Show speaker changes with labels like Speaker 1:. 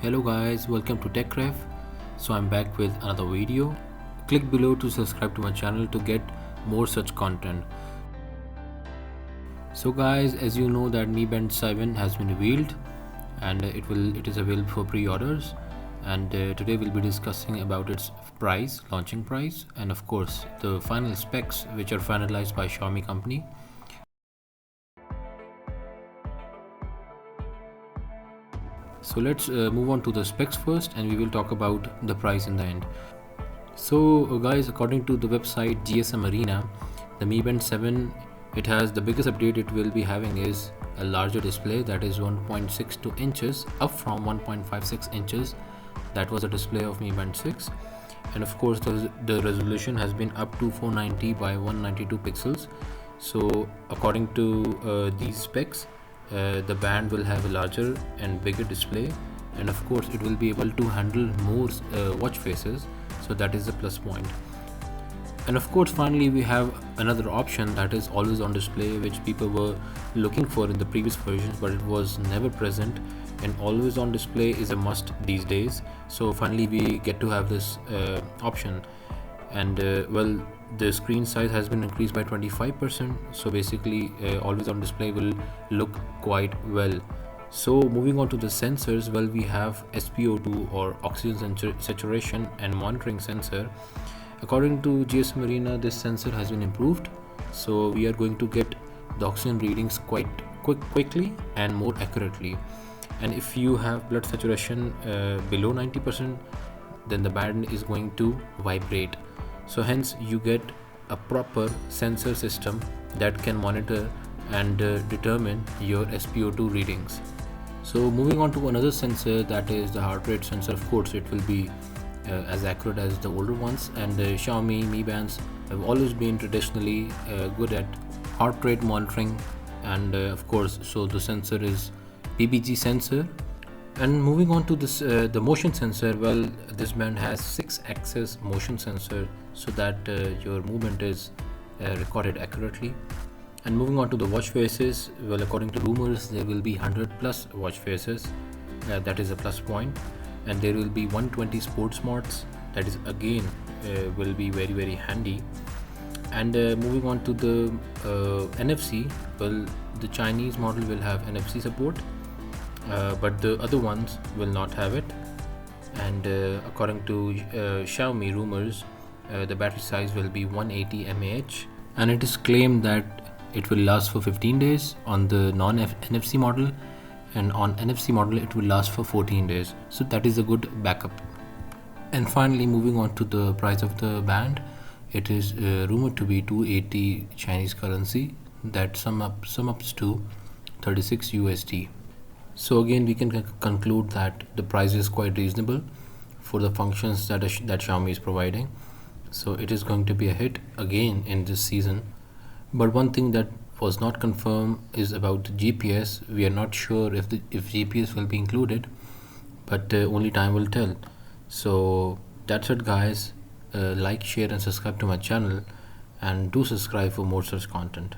Speaker 1: Hello guys, welcome to TechRef. So I'm back with another video. Click below to subscribe to my channel to get more such content. So guys, as you know that Mi Band 7 has been revealed and it is available for pre-orders, and today we'll be discussing about its price, launching price, and of course the final specs which are finalized by Xiaomi company. So let's move on to the specs first, and we will talk about the price in the end. So guys, according to the website GSM Arena, the Mi Band 7, it has the biggest update it will be having is a larger display, that is 1.62 inches up from 1.56 inches. That was a display of Mi Band 6, and of course the resolution has been up to 490 by 192 pixels. So according to these specs, the band will have a larger and bigger display, and of course it will be able to handle more watch faces, so that is a plus point. And of course finally we have another option, that is always on display, which people were looking for in the previous versions but it was never present, and always on display is a must these days. So finally we get to have this option, and well, the screen size has been increased by 25%, so basically always on display will look quite well. So moving on to the sensors, well, we have spO2 or oxygen saturation and monitoring sensor. According to GSM Arena, this sensor has been improved, so we are going to get the oxygen readings quite quickly and more accurately. And if you have blood saturation below 90%, then the band is going to vibrate. So hence you get a proper sensor system that can monitor and determine your spO2 readings. So moving on to another sensor, that is the heart rate sensor. Of course it will be as accurate as the older ones, and the Xiaomi Mi Bands have always been traditionally good at heart rate monitoring, and of course so the sensor is PPG sensor. And moving on to this the motion sensor, well, this band has 6-axis motion sensor, so that your movement is recorded accurately. And moving on to the watch faces, well, according to rumors there will be 100 plus watch faces, that is a plus point, and there will be 120 sports modes, that is again will be very handy. And moving on to the NFC, well, the Chinese model will have NFC support, but the other ones will not have it. And according to Xiaomi rumors, the battery size will be 180 mAh, and it is claimed that it will last for 15 days on the non-NFC model, and on NFC model it will last for 14 days, so that is a good backup. And finally, moving on to the price of the band, it is rumored to be 280 Chinese currency, that sum ups to 36 USD. So again we can conclude that the price is quite reasonable for the functions that Xiaomi is providing. So it is going to be a hit again in this season. But one thing that was not confirmed is about GPS. We are not sure if GPS will be included, but only time will tell. So that's it guys. Like, share and subscribe to my channel, and do subscribe for more such content.